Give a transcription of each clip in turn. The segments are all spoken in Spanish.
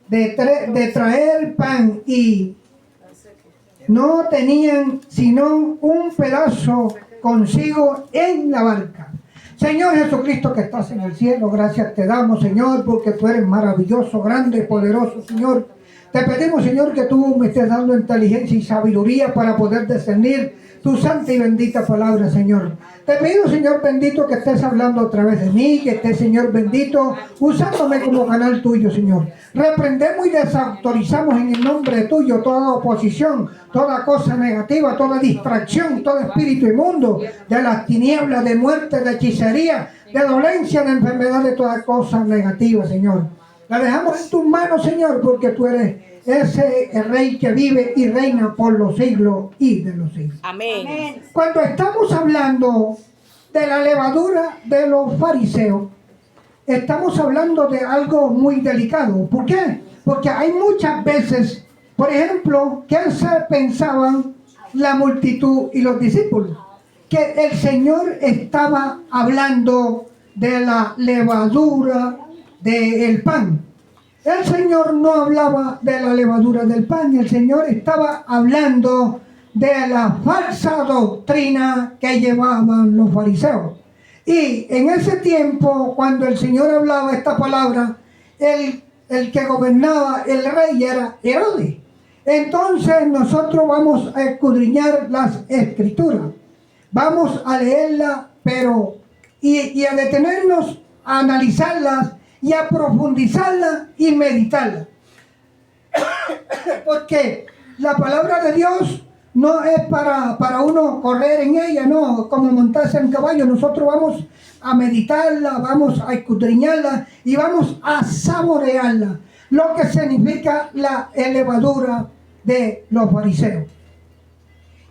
de traer pan y no tenían sino un pedazo consigo en la barca. Señor Jesucristo que estás en el cielo, gracias te damos, Señor, porque tú eres maravilloso, grande, poderoso, Señor. Te pedimos, Señor, que tú me estés dando inteligencia y sabiduría para poder discernir tu santa y bendita palabra, Señor. Te pido, Señor bendito, que estés hablando a través de mí, que estés, Señor bendito, usándome como canal tuyo, Señor. Reprendemos y desautorizamos en el nombre tuyo toda oposición, toda cosa negativa, toda distracción, todo espíritu inmundo de las tinieblas, de muerte, de hechicería, de dolencia, de enfermedad, de toda cosa negativa, Señor. La dejamos en tus manos, Señor, porque tú eres ese Rey que vive y reina por los siglos y de los siglos. Amén. Cuando estamos hablando de la levadura de los fariseos, estamos hablando de algo muy delicado. ¿Por qué? Porque hay muchas veces, por ejemplo, que se pensaban la multitud y los discípulos, que el Señor estaba hablando de la levadura del pan. El Señor no hablaba de la levadura del pan, el Señor estaba hablando de la falsa doctrina que llevaban los fariseos. Y en ese tiempo, cuando el Señor hablaba esta palabra, el que gobernaba, el rey, era Herodes. Entonces nosotros vamos a escudriñar las escrituras, vamos a leerlas, pero y a detenernos a analizarlas y a profundizarla y meditarla. Porque la palabra de Dios no es para uno correr en ella, no, como montarse en caballo. Nosotros vamos a meditarla, vamos a escudriñarla y vamos a saborearla, lo que significa la levadura de los fariseos.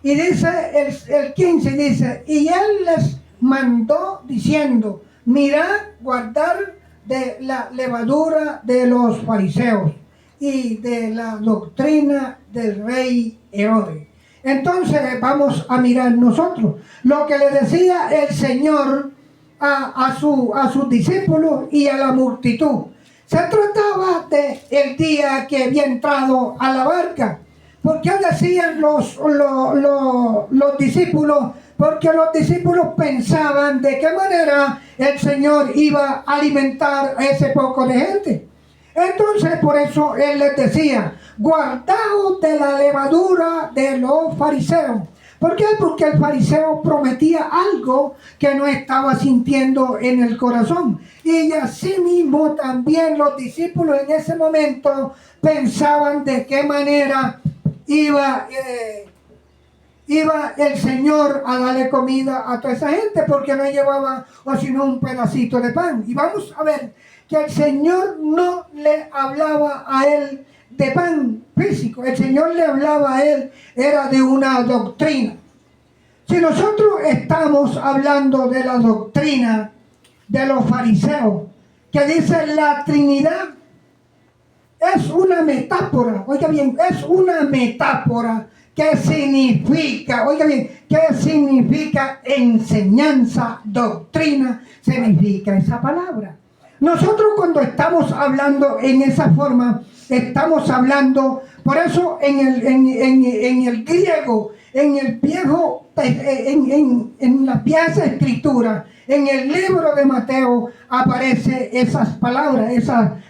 Y dice el 15, dice, y él les mandó diciendo, mirad, guardar de la levadura de los fariseos y de la doctrina del rey Herodes. Entonces vamos a mirar nosotros lo que le decía el Señor a sus discípulos y a la multitud. Se trataba de el día que había entrado a la barca. ¿Por qué decían los discípulos? Porque los discípulos pensaban de qué manera el Señor iba a alimentar a ese poco de gente. Entonces, por eso Él les decía, guardaos de la levadura de los fariseos. ¿Por qué? Porque el fariseo prometía algo que no estaba sintiendo en el corazón. Y así mismo también los discípulos en ese momento pensaban de qué manera iba el Señor a darle comida a toda esa gente, porque no llevaba o sino un pedacito de pan. Y vamos a ver que el Señor no le hablaba a él de pan físico. El Señor le hablaba a él, era de una doctrina. Si nosotros estamos hablando de la doctrina de los fariseos, que dice la Trinidad, es una metáfora, oiga bien, es una metáfora que significa, oiga bien, ¿qué significa enseñanza, doctrina? Significa esa palabra. Nosotros cuando estamos hablando en esa forma, estamos hablando, por eso en el griego, en el viejo, en la vieja escritura, en el libro de Mateo aparece esas palabras,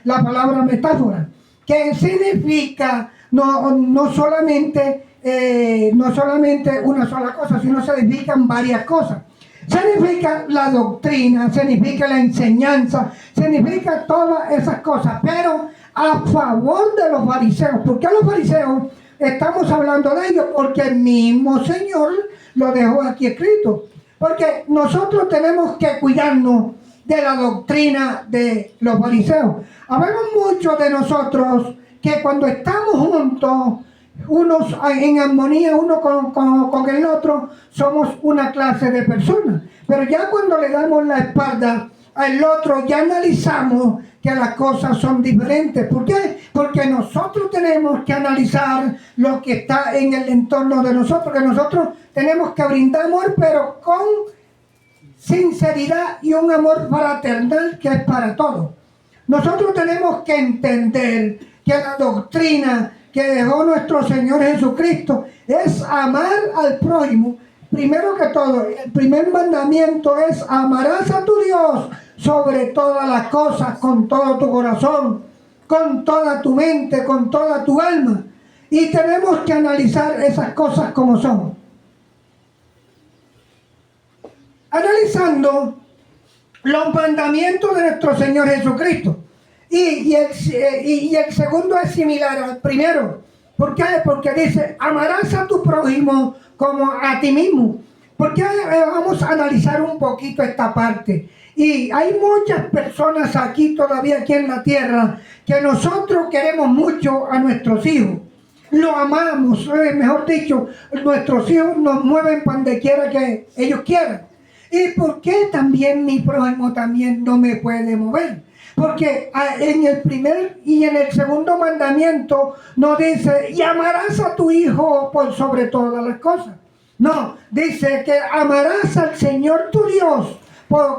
la palabra metáfora, que significa no solamente una sola cosa, sino significan varias cosas. Significa la doctrina, significa la enseñanza, significa todas esas cosas, pero a favor de los fariseos. ¿Por qué los fariseos estamos hablando de ellos? Porque el mismo Señor lo dejó aquí escrito. Porque nosotros tenemos que cuidarnos de la doctrina de los fariseos. Habemos muchos de nosotros que cuando estamos juntos, unos en armonía uno con el otro, somos una clase de personas. Pero ya cuando le damos la espalda al otro, ya analizamos que las cosas son diferentes. ¿Por qué? Porque nosotros tenemos que analizar lo que está en el entorno de nosotros, que nosotros tenemos que brindar amor, pero con sinceridad y un amor fraternal que es para todos. Nosotros tenemos que entender que la doctrina que dejó nuestro Señor Jesucristo es amar al prójimo. Primero que todo, el primer mandamiento es: amarás a tu Dios sobre todas las cosas, con todo tu corazón, con toda tu mente, con toda tu alma. Y tenemos que analizar esas cosas como son. Analizando los mandamientos de nuestro Señor Jesucristo. Y el segundo es similar al primero. ¿Por qué? Porque dice: amarás a tu prójimo como a ti mismo. Porque vamos a analizar un poquito esta parte. Y hay muchas personas aquí todavía aquí en la tierra que nosotros queremos mucho a nuestros hijos. Lo amamos, mejor dicho, nuestros hijos nos mueven para donde quiera que ellos quieran. ¿Y por qué también mi prójimo también no me puede mover? Porque en el primer y en el segundo mandamiento nos dice: y amarás a tu hijo por sobre todas las cosas. No, dice que amarás al Señor tu Dios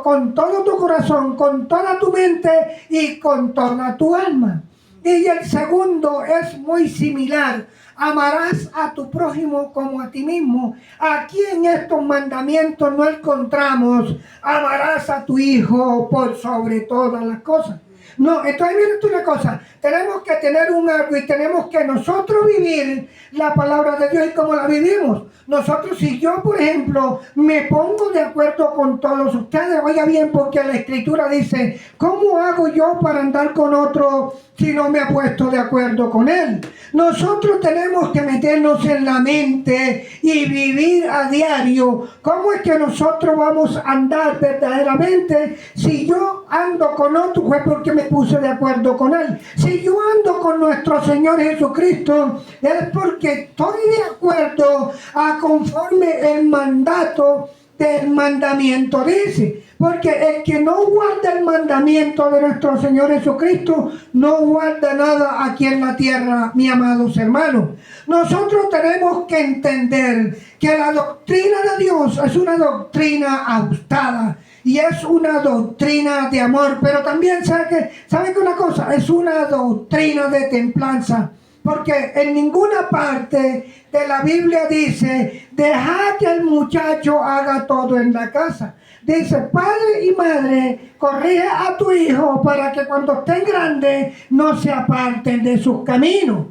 con todo tu corazón, con toda tu mente y con toda tu alma. Y el segundo es muy similar: amarás a tu prójimo como a ti mismo. Aquí en estos mandamientos no encontramos: amarás a tu hijo por sobre todas las cosas. No, entonces mira una cosa, tenemos que tener un algo y tenemos que nosotros vivir la palabra de Dios y cómo la vivimos. Nosotros, si yo por ejemplo me pongo de acuerdo con todos ustedes, oiga bien, porque la escritura dice: ¿cómo hago yo para andar con otro si no me ha puesto de acuerdo con él? Nosotros tenemos que meternos en la mente y vivir a diario cómo es que nosotros vamos a andar verdaderamente. Si yo ando con otro, fue porque me puse de acuerdo con él. Si yo ando con nuestro Señor Jesucristo, es porque estoy de acuerdo a conforme el mandato del mandamiento dice. Porque el que no guarda el mandamiento de nuestro Señor Jesucristo no guarda nada aquí en la tierra, mis amados hermanos. Nosotros tenemos que entender que la doctrina de Dios es una doctrina ajustada y es una doctrina de amor, pero también ¿sabe que una cosa? Es una doctrina de templanza. Porque en ninguna parte de la Biblia dice: deja que el muchacho haga todo en la casa. Dice: padre y madre, corrige a tu hijo para que cuando estén grandes no se aparten de sus caminos.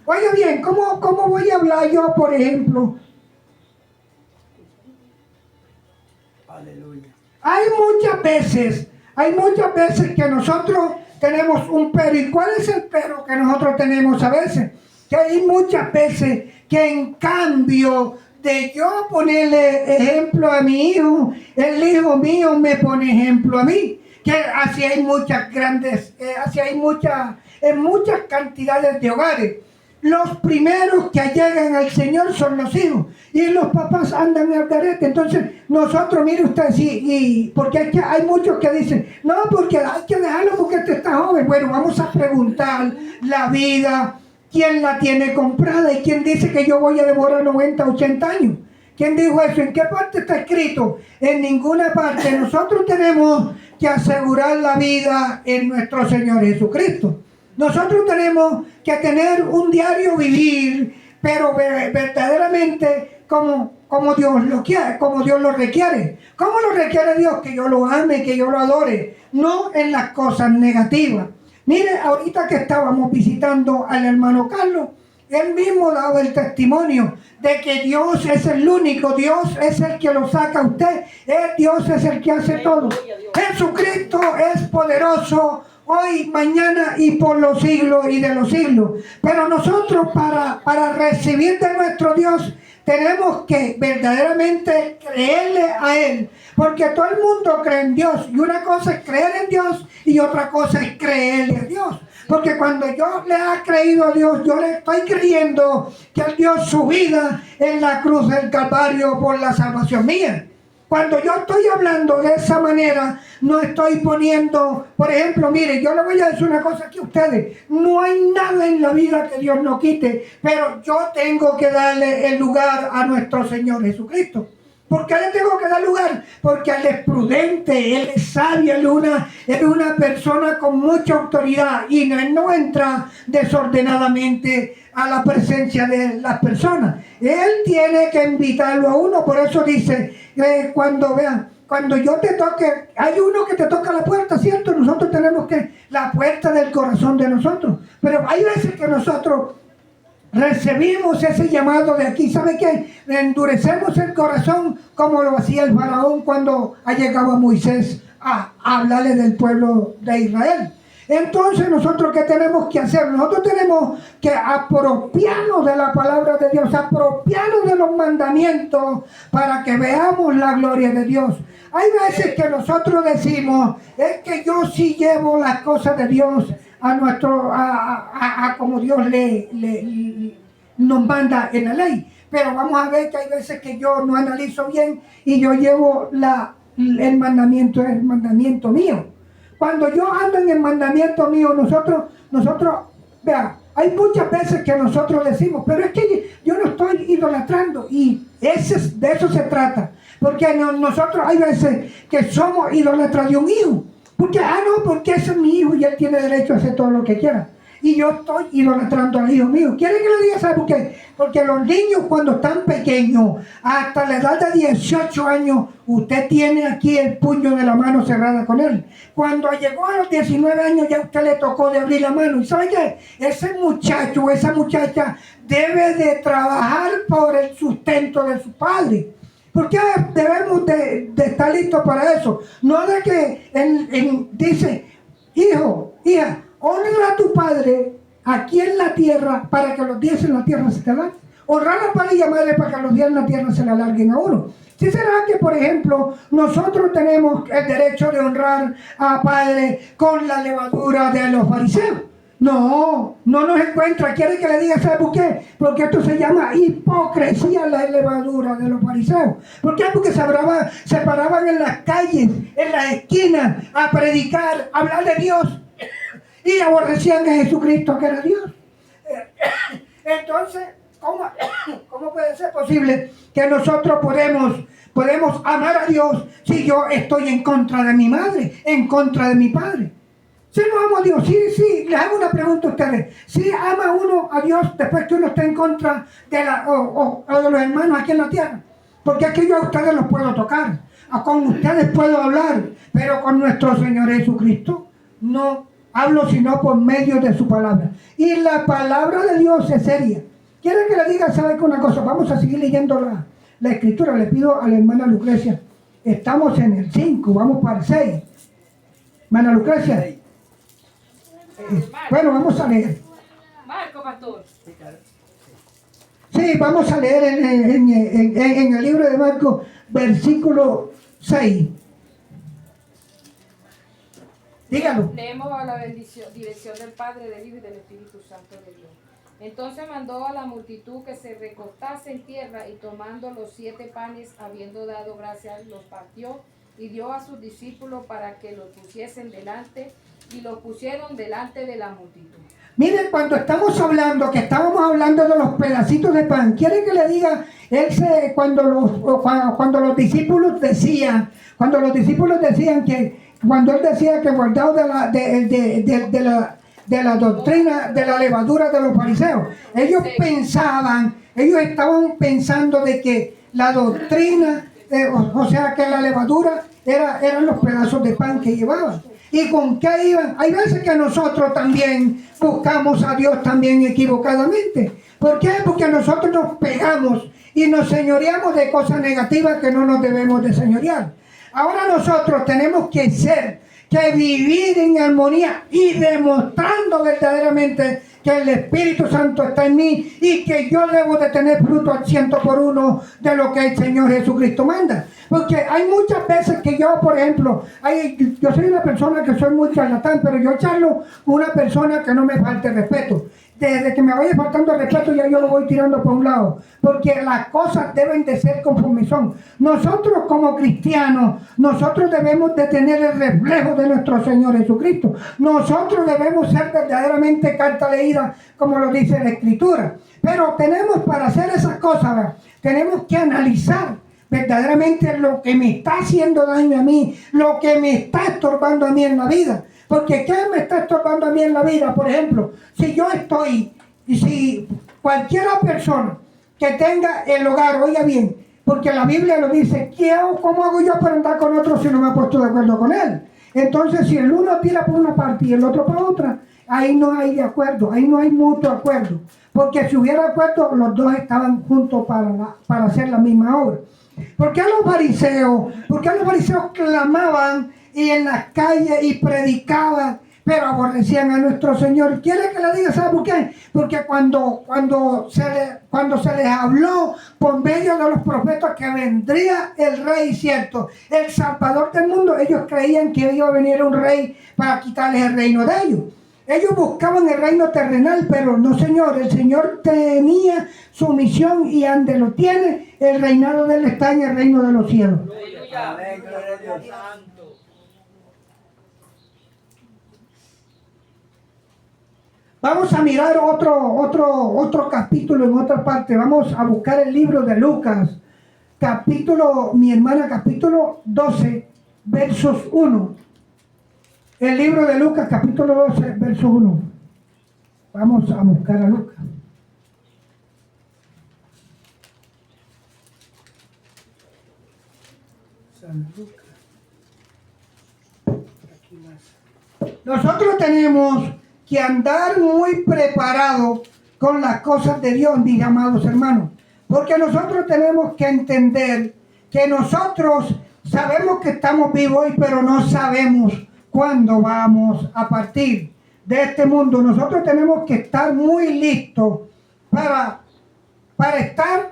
Oiga bien, ¿cómo voy a hablar yo, por ejemplo? Aleluya. Hay muchas veces que nosotros tenemos un pero. ¿Y cuál es el pero que nosotros tenemos a veces? Que hay muchas veces que en cambio de yo ponerle ejemplo a mi hijo, el hijo mío me pone ejemplo a mí. Que así hay en muchas cantidades de hogares. Los primeros que llegan al Señor son los hijos y los papás andan al garete. Entonces nosotros, mire usted, sí, porque hay muchos que dicen: no, porque hay que dejarlo porque este está joven. Bueno, vamos a preguntar la vida, ¿quién la tiene comprada? ¿Y quién dice que yo voy a demorar 90, 80 años? ¿Quién dijo eso? ¿En qué parte está escrito? En ninguna parte. Nosotros tenemos que asegurar la vida en nuestro Señor Jesucristo. Nosotros tenemos que tener un diario vivir, pero verdaderamente como Dios lo quiere, como Dios lo requiere. ¿Cómo lo requiere Dios? Que yo lo ame, que yo lo adore, no en las cosas negativas. Mire, ahorita que estábamos visitando al hermano Carlos, él mismo daba el testimonio de que Dios es el único, Dios es el que lo saca a usted, Dios es el que hace todo. Jesucristo es poderoso hoy, mañana y por los siglos y de los siglos. Pero nosotros para recibir de nuestro Dios tenemos que verdaderamente creerle a Él. Porque todo el mundo cree en Dios. Y una cosa es creer en Dios y otra cosa es creerle a Dios. Porque cuando yo le he creído a Dios, yo le estoy creyendo que Él dio su vida en la cruz del Calvario por la salvación mía. Cuando yo estoy hablando de esa manera, no estoy poniendo, por ejemplo, mire, yo le voy a decir una cosa aquí a ustedes. No hay nada en la vida que Dios no quite, pero yo tengo que darle el lugar a nuestro Señor Jesucristo. ¿Por qué le tengo que dar lugar? Porque él es prudente, él es sabio, él es una persona con mucha autoridad y él no entra desordenadamente a la presencia de las personas. Él tiene que invitarlo a uno, por eso dice, cuando yo te toque, hay uno que te toca la puerta, ¿cierto? Nosotros tenemos la puerta del corazón de nosotros, pero hay veces que nosotros recibimos ese llamado de aquí. ¿Sabe qué? Endurecemos el corazón como lo hacía el faraón cuando llegaba Moisés a hablarle del pueblo de Israel. Entonces, ¿nosotros qué tenemos que hacer? Nosotros tenemos que apropiarnos de la palabra de Dios, apropiarnos de los mandamientos para que veamos la gloria de Dios. Hay veces que nosotros decimos, es que yo sí llevo las cosas de Dios a como Dios nos manda en la ley. Pero vamos a ver que hay veces que yo no analizo bien y yo llevo el mandamiento mío. Cuando yo ando en el mandamiento mío, nosotros, vea, hay muchas veces que nosotros decimos, pero es que yo no estoy idolatrando, y de eso se trata. Porque nosotros hay veces que somos idólatras de un hijo. Porque ese es mi hijo y él tiene derecho a hacer todo lo que quiera. Y yo estoy idolatrando al hijo mío. ¿Quiere que le diga? ¿Sabe por qué? Porque los niños cuando están pequeños, hasta la edad de 18 años, usted tiene aquí el puño de la mano cerrada con él. Cuando llegó a los 19 años ya usted le tocó de abrir la mano. ¿Y sabe qué? Ese muchacho o esa muchacha debe de trabajar por el sustento de su padre. Porque debemos de estar listos para eso. No de que dice, hijo, hija, honra a tu padre aquí en la tierra para que los días en la tierra se te alarguen. Honrar a padre y a madre para que los días en la tierra se le alarguen a uno. ¿Sí será que, por ejemplo, nosotros tenemos el derecho de honrar a padre con la levadura de los fariseos? No nos encuentra. ¿Quiere que le diga? ¿Sabe por qué? Porque esto se llama hipocresía, la levadura de los fariseos. ¿Por qué? Porque se paraban en las calles, en las esquinas, a predicar, a hablar de Dios, y aborrecían a Jesucristo, que era Dios. Entonces, ¿cómo puede ser posible que nosotros podemos amar a Dios si yo estoy en contra de mi madre, en contra de mi padre? Si no amo a Dios, sí, les hago una pregunta a ustedes. Si ama uno a Dios después que uno está en contra de los hermanos aquí en la tierra. Porque es que yo a ustedes los puedo tocar, con ustedes puedo hablar, pero con nuestro Señor Jesucristo no hablo sino por medio de su palabra. Y la palabra de Dios es seria. ¿Quieren que le diga? ¿Saben una cosa? Vamos a seguir leyendo la escritura. Le pido a la hermana Lucrecia. Estamos en el 5, vamos para el 6. Hermana Lucrecia. Bueno, vamos a leer. Marco, pastor. Sí, vamos a leer en el libro de Marcos, versículo 6. Dígalo. Leemos a la dirección del Padre, del Hijo y del Espíritu Santo de Dios. Entonces mandó a la multitud que se recostase en tierra, y tomando los 7 panes, habiendo dado gracias, los partió y dio a sus discípulos para que los pusiesen delante, y los pusieron delante de la multitud. Miren, cuando estábamos hablando de los pedacitos de pan, ¿quiere que le diga? Cuando los discípulos decían que, cuando él decía que guardado de la doctrina de la levadura de los fariseos, ellos estaban pensando de que la doctrina, o sea que la levadura eran los pedazos de pan que llevaban. ¿Y con qué iban? Hay veces que nosotros también buscamos a Dios también equivocadamente. ¿Por qué? Porque nosotros nos pegamos y nos señoreamos de cosas negativas que no nos debemos de señorear. Ahora nosotros tenemos que vivir en armonía y demostrando verdaderamente que el Espíritu Santo está en mí y que yo debo de tener fruto al 100% de lo que el Señor Jesucristo manda. Porque hay muchas veces que yo, por ejemplo, yo soy una persona que soy muy charlatán, pero yo charlo con una persona que no me falte respeto. Desde que me vaya faltando el respeto, ya yo lo voy tirando por un lado. Porque las cosas deben de ser conforme son. Nosotros como cristianos, nosotros debemos de tener el reflejo de nuestro Señor Jesucristo. Nosotros debemos ser verdaderamente carta leída, como lo dice la Escritura. Pero tenemos, para hacer esas cosas, tenemos que analizar. verdaderamente lo que me está haciendo daño a mí, lo que me está estorbando a mí en la vida. Porque ¿qué me está estorbando a mí en la vida? Por ejemplo, si yo estoy, y si cualquiera persona que tenga el hogar, oiga bien, porque la Biblia lo dice, ¿cómo hago yo para andar con otro si no me he puesto de acuerdo con él? Entonces, si el uno tira por una parte y el otro por otra, ahí no hay de acuerdo, ahí no hay mutuo acuerdo. Porque si hubiera acuerdo, los dos estaban juntos para hacer la misma obra. ¿Por qué los fariseos clamaban y en las calles y predicaban, pero aborrecían a nuestro Señor? ¿Quiere que le diga? ¿Sabe por qué? Porque cuando se les habló por medio de los profetas que vendría el rey, cierto, el salvador del mundo, ellos creían que iba a venir un rey para quitarles el reino de ellos. Ellos buscaban el reino terrenal, pero no, Señor. El Señor tenía su misión y donde lo tiene, el reinado de Él está en el reino de los cielos. Amén, gloria a Dios. Vamos a mirar otro capítulo en otra parte. Vamos a buscar el libro de Lucas, capítulo 12, versos 1. El libro de Lucas, capítulo 12, verso 1. Vamos a buscar a Lucas. San Lucas. Aquí más. Nosotros tenemos que andar muy preparados con las cosas de Dios, mis amados hermanos. Porque nosotros tenemos que entender que nosotros sabemos que estamos vivos hoy, pero no sabemos cuándo vamos a partir de este mundo. Nosotros tenemos que estar muy listos para estar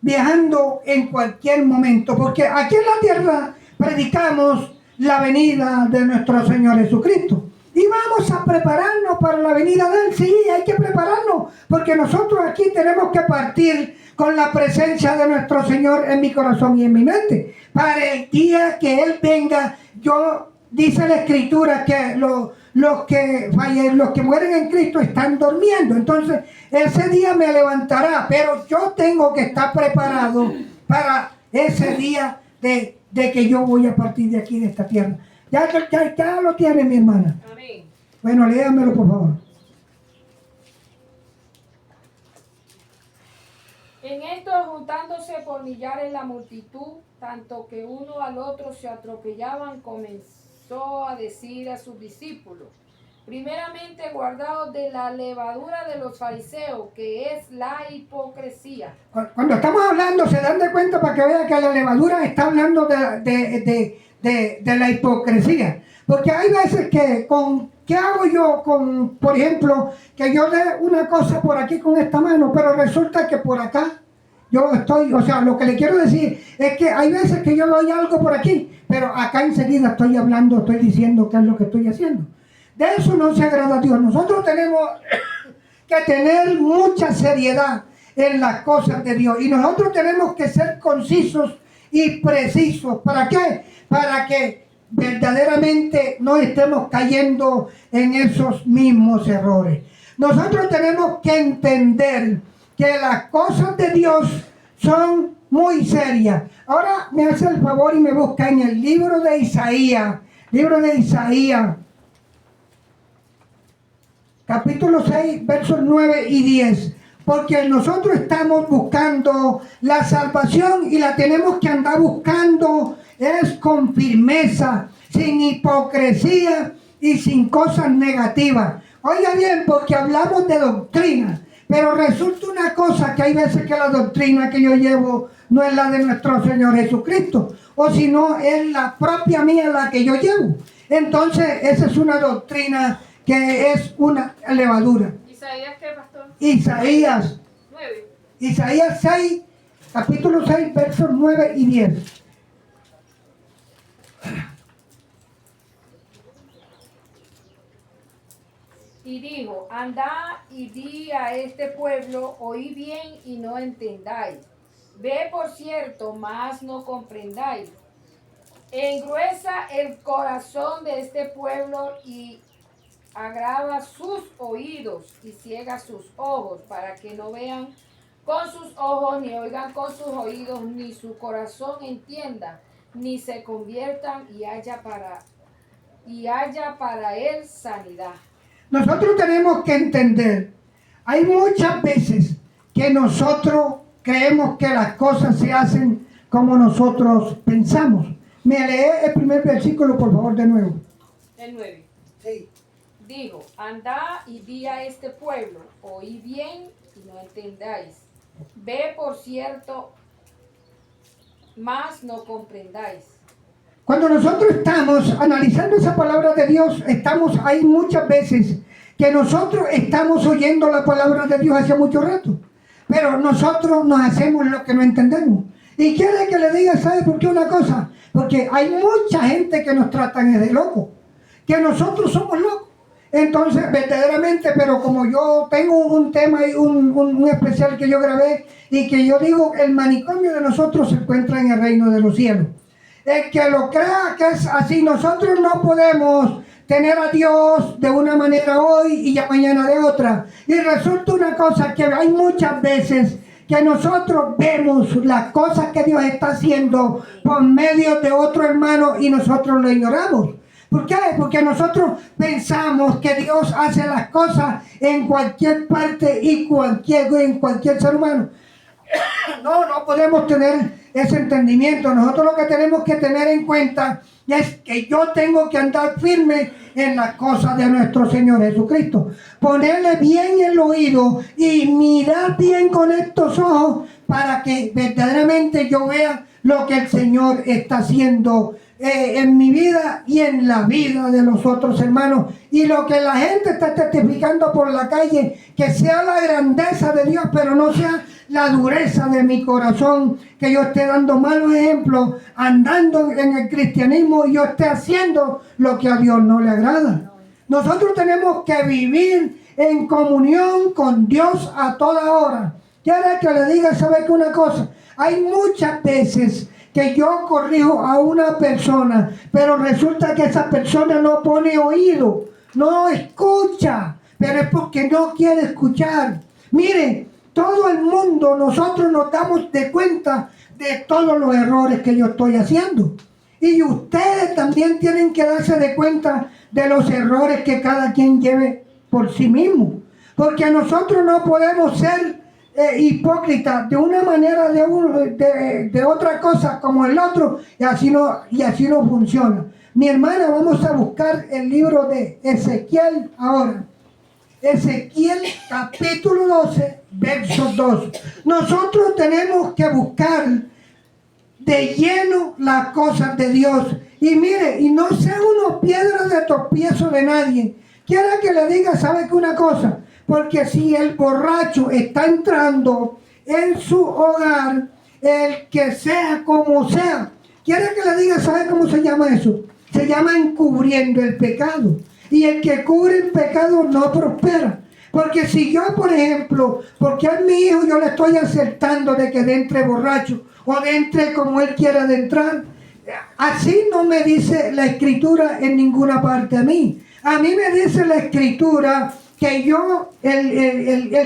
viajando en cualquier momento, porque aquí en la tierra predicamos la venida de nuestro Señor Jesucristo y vamos a prepararnos para la venida de Él. Sí, hay que prepararnos, porque nosotros aquí tenemos que partir con la presencia de nuestro Señor en mi corazón y en mi mente, para el día que Él venga. Dice la Escritura que los que mueren en Cristo están durmiendo. Entonces, ese día me levantará, pero yo tengo que estar preparado para ese día de que yo voy a partir de aquí, de esta tierra. Ya lo tiene mi hermana. Amén. Bueno, léamelo por favor. En esto, juntándose por millares la multitud, tanto que uno al otro se atropellaban, comenzó a decir a sus discípulos: primeramente, guardaos de la levadura de los fariseos, que es la hipocresía. Cuando estamos hablando, se dan de cuenta, para que vean que la levadura está hablando de la hipocresía. Porque hay veces que ¿qué hago yo con, por ejemplo, que yo dé una cosa por aquí con esta mano, pero resulta que por acá yo estoy, o sea, lo que le quiero decir es que hay veces que yo doy algo por aquí, pero acá enseguida estoy diciendo qué es lo que estoy haciendo. De eso no se agrada a Dios. Nosotros tenemos que tener mucha seriedad en las cosas de Dios. Y nosotros tenemos que ser concisos y precisos. ¿Para qué? Para que verdaderamente no estemos cayendo en esos mismos errores. Nosotros tenemos que entender que las cosas de Dios son muy serias. Ahora me hace el favor y me busca en el libro de Isaías, capítulo 6, versos 9 y 10. Porque nosotros estamos buscando la salvación y la tenemos que andar buscando es con firmeza, sin hipocresía y sin cosas negativas. Oiga bien, porque hablamos de doctrina, pero resulta una cosa, que hay veces que la doctrina que yo llevo no es la de nuestro Señor Jesucristo, o si no es la propia mía la que yo llevo. Entonces esa es una doctrina que es una levadura. ¿Isaías qué, pastor? Isaías 9. Isaías 6, capítulo 6, versos 9 y 10. Y dijo: andad y di a este pueblo, oí bien y no entendáis. Ve por cierto, mas no comprendáis. Engruesa el corazón de este pueblo y agrava sus oídos y ciega sus ojos, para que no vean con sus ojos, ni oigan con sus oídos, ni su corazón entienda, ni se conviertan y haya para él sanidad. Nosotros tenemos que entender, hay muchas veces que nosotros creemos que las cosas se hacen como nosotros pensamos. ¿Me lee el primer versículo, por favor, de nuevo? El 9. Sí. Digo, andad y di a este pueblo, oí bien y no entendáis. Ve por cierto, mas no comprendáis. Cuando nosotros estamos analizando esa palabra de Dios, hay muchas veces que nosotros estamos oyendo la palabra de Dios hace mucho rato, pero nosotros nos hacemos lo que no entendemos. Y quiere que le diga, ¿sabe por qué una cosa? Porque hay mucha gente que nos tratan de locos, que nosotros somos locos. Entonces, verdaderamente, pero como yo tengo un tema y un especial que yo grabé y que yo digo, el manicomio de nosotros se encuentra en el reino de los cielos. El que lo crea que es así, nosotros no podemos tener a Dios de una manera hoy y ya mañana de otra. Y resulta una cosa que hay muchas veces que nosotros vemos las cosas que Dios está haciendo por medio de otro hermano y nosotros lo ignoramos. ¿Por qué? Porque nosotros pensamos que Dios hace las cosas en cualquier parte y en cualquier ser humano. No podemos tener ese entendimiento. Nosotros lo que tenemos que tener en cuenta es que yo tengo que andar firme en las cosas de nuestro Señor Jesucristo. Ponerle bien el oído y mirar bien con estos ojos para que verdaderamente yo vea lo que el Señor está haciendo en mi vida y en la vida de los otros hermanos. Y lo que la gente está testificando por la calle, que sea la grandeza de Dios, pero no sea la dureza de mi corazón, que yo esté dando malos ejemplos, andando en el cristianismo y yo esté haciendo lo que a Dios no le agrada. Nosotros tenemos que vivir en comunión con Dios a toda hora. Quiero que le diga, ¿sabe qué una cosa? Hay muchas veces que yo corrijo a una persona, pero resulta que esa persona no pone oído, no escucha, pero es porque no quiere escuchar. Mire, todo el mundo, nosotros nos damos de cuenta de todos los errores que yo estoy haciendo. Y ustedes también tienen que darse de cuenta de los errores que cada quien lleve por sí mismo. Porque nosotros no podemos ser hipócritas de una manera de otra cosa como el otro, y así no funciona. Mi hermana, vamos a buscar el libro de Ezequiel ahora. Ezequiel capítulo 12, verso 2. Nosotros tenemos que buscar de lleno las cosas de Dios. Y mire, y no sea uno piedra de tropiezo de nadie. Quiera que le diga, ¿sabe qué una cosa? Porque si el borracho está entrando en su hogar, el que sea como sea, quiere que le diga, ¿sabe cómo se llama eso? Se llama encubriendo el pecado. Y el que cubre el pecado no prospera. Porque si yo, por ejemplo, porque a mi hijo yo le estoy aceptando de que entre borracho o de entre como él quiera de entrar, así no me dice la Escritura en ninguna parte a mí. A mí me dice la Escritura que yo, el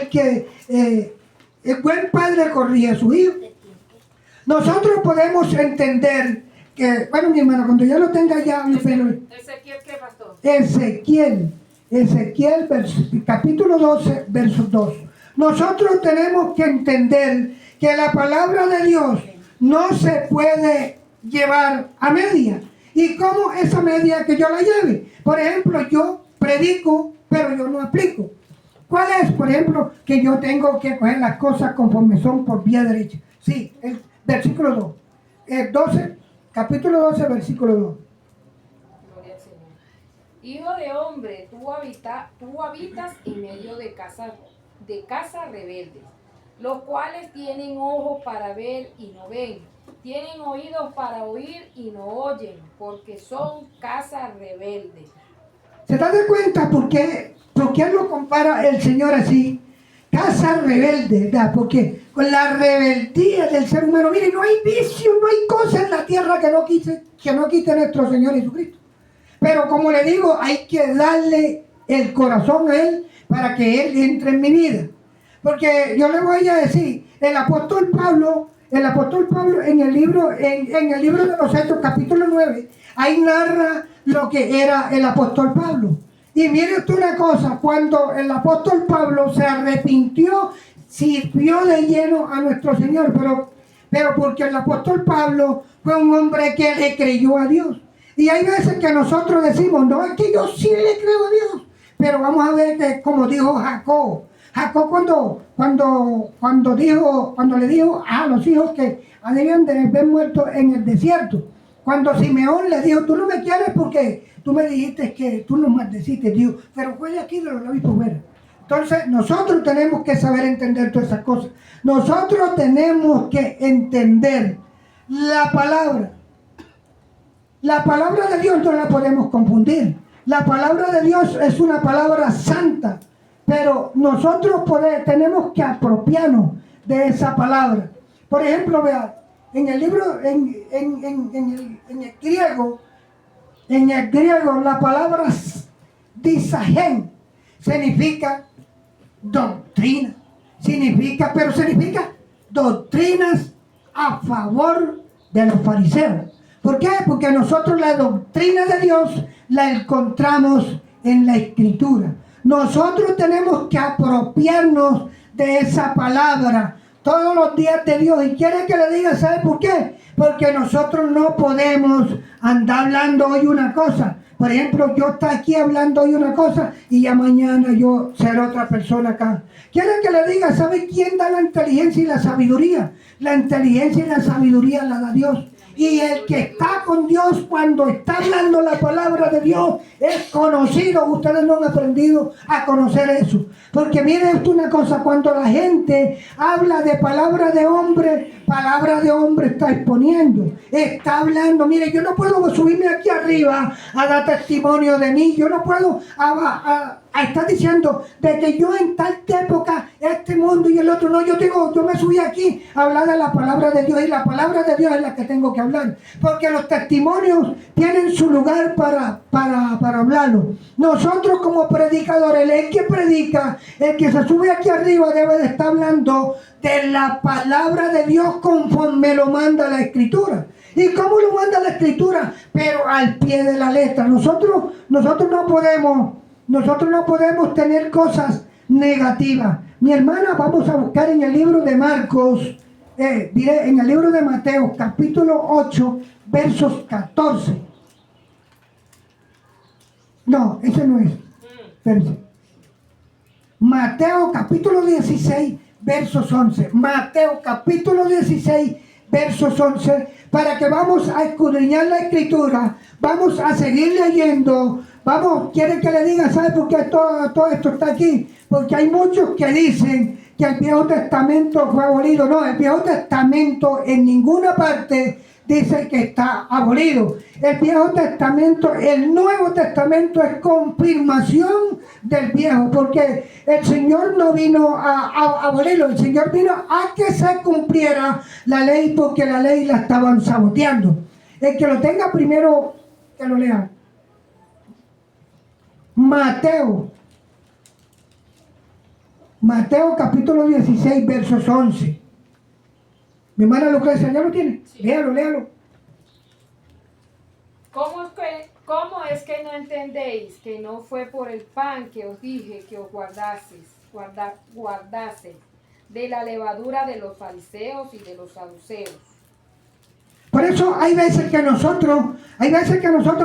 buen padre corrige a su hijo. Nosotros podemos entender que, bueno, mi hermano, cuando ya lo tenga ya, Ezequiel, ¿qué pastor? Ezequiel capítulo 12, verso 2. Nosotros tenemos que entender que la palabra de Dios no se puede llevar a media. ¿Y cómo esa media que yo la lleve? Por ejemplo, yo predico, pero yo no aplico. ¿Cuál es? Por ejemplo, que yo tengo que coger las cosas conforme son por vía derecha. Sí, el versículo 2. Capítulo 12, versículo 2. Gloria al Señor. Hijo de hombre, tú habitas en medio de casas rebeldes, los cuales tienen ojos para ver y no ven, tienen oídos para oír y no oyen, porque son casas rebeldes. ¿Se da de cuenta por qué lo compara el Señor así? Casa rebelde, ¿verdad? Porque con la rebeldía del ser humano, mire, no hay vicio, no hay cosa en la tierra que no quite nuestro Señor Jesucristo. Pero como le digo, hay que darle el corazón a Él para que Él entre en mi vida. Porque yo le voy a decir, el apóstol Pablo en el libro de los Hechos, capítulo 9, ahí narra lo que era el apóstol Pablo. Y mire usted una cosa, cuando el apóstol Pablo se arrepintió, sirvió de lleno a nuestro Señor, pero porque el apóstol Pablo fue un hombre que le creyó a Dios. Y hay veces que nosotros decimos, no, es que yo sí le creo a Dios. Pero vamos a ver que como dijo Jacob cuando le dijo a los hijos que debían de haber muerto en el desierto. Cuando Simeón le dijo, tú no me quieres porque tú me dijiste que tú nos maldeciste, Dios, pero fue de aquí de los labios por fuera. Entonces nosotros tenemos que saber entender todas esas cosas. Nosotros tenemos que entender la palabra. La palabra de Dios no la podemos confundir. La palabra de Dios es una palabra santa, pero nosotros tenemos que apropiarnos de esa palabra. Por ejemplo, vea, en el libro, en el griego, la palabra disagen significa doctrina, significa doctrinas a favor de los fariseos. ¿Por qué? Porque nosotros la doctrina de Dios la encontramos en la Escritura. Nosotros tenemos que apropiarnos de esa palabra todos los días de Dios. Y quiere que le diga, ¿sabe por qué? Porque nosotros no podemos andar hablando hoy una cosa. Por ejemplo, yo estoy aquí hablando hoy una cosa y ya mañana yo seré otra persona acá. Quiere que le diga, ¿sabe quién da la inteligencia y la sabiduría? La inteligencia y la sabiduría la da Dios. Y el que está con Dios cuando está hablando la palabra de Dios es conocido. Ustedes no han aprendido a conocer eso. Porque miren esto una cosa, cuando la gente habla de palabra de hombre está exponiendo, está hablando. Mire, yo no puedo subirme aquí arriba a dar testimonio de mí. Yo no puedo estar diciendo de que yo en tal época, este mundo y el otro. No, yo me subí aquí a hablar de la palabra de Dios y la palabra de Dios es la que tengo que hablar. Porque los testimonios tienen su lugar para hablarlo. Nosotros como predicadores, el que predica, el que se sube aquí arriba debe de estar hablando de la palabra de Dios conforme lo manda la Escritura. ¿Y cómo lo manda la Escritura? Pero al pie de la letra. Nosotros no podemos tener cosas negativas. Mi hermana, vamos a buscar en el libro de Marcos, en el libro de Mateo, capítulo 8, versos 14. No, ese no es. Espérense. Mateo, capítulo 16, versos 11. Mateo, capítulo 16, versos 11. Para que vamos a escudriñar la Escritura, vamos a seguir leyendo. Vamos, quieren que le diga, ¿sabe por qué todo esto está aquí? Porque hay muchos que dicen que el Viejo Testamento fue abolido. No, el Viejo Testamento en ninguna parte dice que está abolido. El Viejo Testamento, el Nuevo Testamento es confirmación del Viejo, porque el Señor no vino a abolirlo, el Señor vino a que se cumpliera la ley, porque la ley la estaban saboteando. El que lo tenga primero, que lo lea. Mateo capítulo 16, versos 11. Mi hermana Lucrecia, ¿ya lo tiene? Sí. Léalo. ¿Cómo es que no entendéis que no fue por el pan que os dije que os guardaseis de la levadura de los fariseos y de los saduceos? Por eso hay veces que nosotros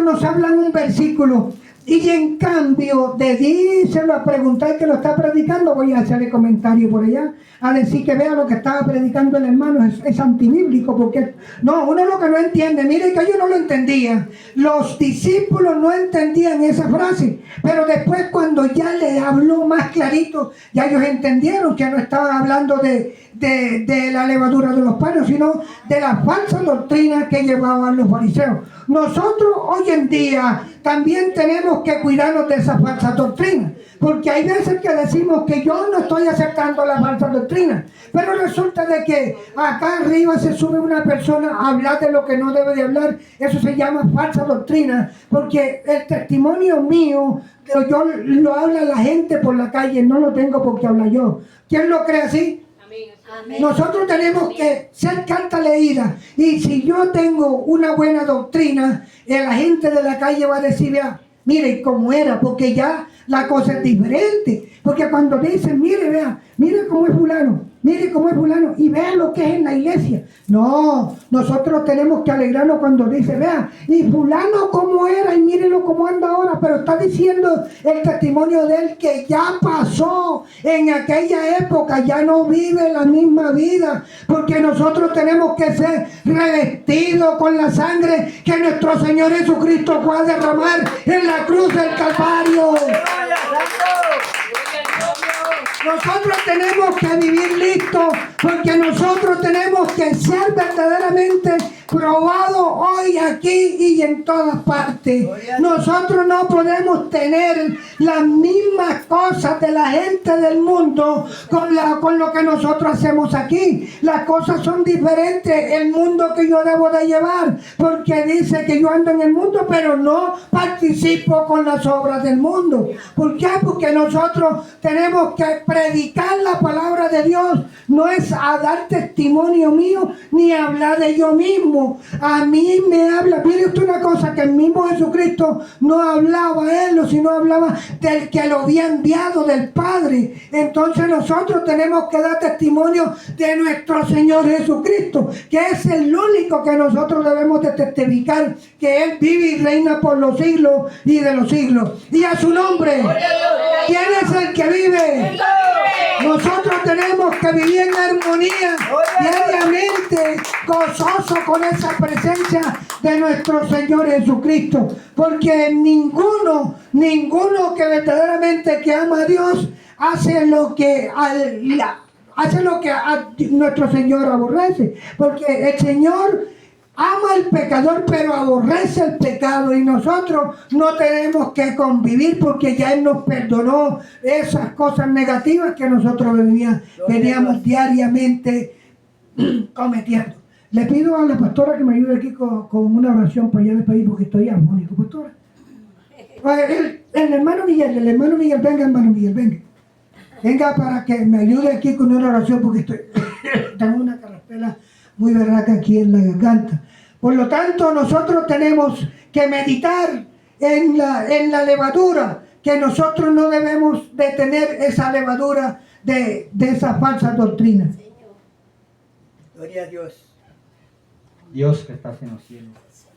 nos hablan un versículo y en cambio de díselo a preguntar que lo está predicando, voy a hacerle comentario por allá, a decir que vea lo que estaba predicando el hermano, es antibíblico, porque no, uno lo que no entiende, mire que yo no lo entendía, los discípulos no entendían esa frase, pero después cuando ya le habló más clarito, ya ellos entendieron que no estaban hablando de la levadura de los panes, sino de la falsa doctrina que llevaban los fariseos. Nosotros hoy en día también tenemos tenemos que cuidarnos de esa falsa doctrina, porque hay veces que decimos que yo no estoy aceptando la falsa doctrina, pero resulta de que acá arriba se sube una persona a hablar de lo que no debe de hablar. Eso se llama falsa doctrina, porque el testimonio mío, yo lo habla la gente por la calle, no lo tengo porque habla yo. ¿Quién lo cree así? Amén. Nosotros tenemos que ser carta leída, y si yo tengo una buena doctrina, la gente de la calle va a decir, vea, mire cómo era, porque ya la cosa es diferente. Porque cuando dicen, mire, vea, mire cómo es fulano, mire cómo es fulano, y vea lo que es en la iglesia. No, nosotros tenemos que alegrarnos cuando dice, vea, y fulano cómo era, y mírelo cómo anda ahora, pero está diciendo el testimonio de él que ya pasó en aquella época, ya no vive la misma vida, porque nosotros tenemos que ser revestidos con la sangre que nuestro Señor Jesucristo fue a derramar en la cruz del Calvario. Nosotros tenemos que vivir listos, porque nosotros tenemos que ser verdaderamente probados hoy, aquí y en todas partes. Nosotros no podemos tener las mismas cosas de la gente del mundo con lo que nosotros hacemos aquí. Las cosas son diferentes. El mundo que yo debo de llevar, porque dice que yo ando en el mundo, pero no participo con las obras del mundo. ¿Por qué? Porque nosotros tenemos que predicar la palabra de Dios. No es a dar testimonio mío ni hablar de yo mismo. A mí me habla, mire usted una cosa, que el mismo Jesucristo no hablaba a él, sino hablaba del que lo había enviado, del Padre. Entonces nosotros tenemos que dar testimonio de nuestro Señor Jesucristo, que es el único que nosotros debemos de testificar, que Él vive y reina por los siglos y de los siglos. Y a su nombre, ¿quién es el que vive? Nosotros tenemos que vivir en armonía diariamente, gozoso con esa presencia de nuestro Señor Jesucristo, porque ninguno que verdaderamente que ama a Dios hace lo que a nuestro Señor aborrece, porque el Señor ama al pecador, pero aborrece el pecado, y nosotros no tenemos que convivir, porque ya Él nos perdonó esas cosas negativas que nosotros veníamos diariamente cometiendo. Le pido a la pastora que me ayude aquí con una oración para ya despedir, porque estoy armónico, pastora. El hermano Miguel, venga, hermano Miguel, venga. Venga para que me ayude aquí con una oración, porque tengo una carraspera muy berraca aquí en la garganta. Por lo tanto, nosotros tenemos que meditar en la levadura, que nosotros no debemos de tener esa levadura de esa falsa doctrina. Gloria a Dios. Dios que estás en los cielos,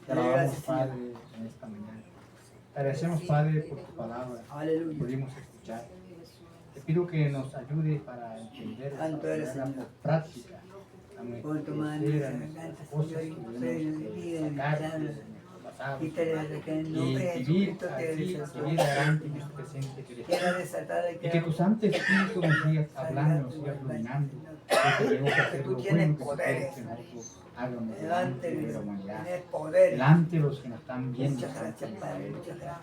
te alabamos, Padre, en esta mañana. Te agradecemos, Padre, por tu palabra que pudimos escuchar. Te pido que nos ayude para entender esta palabra por práctica. Con tu mano, Nuestras cosas que debemos sacar de nuestro pasado y vivir así, vivir adelante en este presente que eres. Y que tu Santo Espíritu nos siga hablando, nos siga iluminando, que tenemos que hacer lo bueno que quieres que nosotros hagamos delante de la humanidad, delante de los que nos están viendo.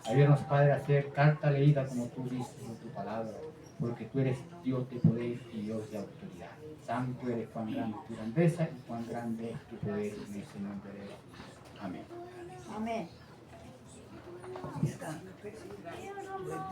Ayúdanos, Padre, a hacer carta leída como tú dices en tu palabra, porque tú eres Dios de poder y Dios de autoridad. Santo eres, cuán grande tu grandeza y cuán grande es tu poder en ese nombre de Jesús. Amén. Amén. Ya está. Buen día.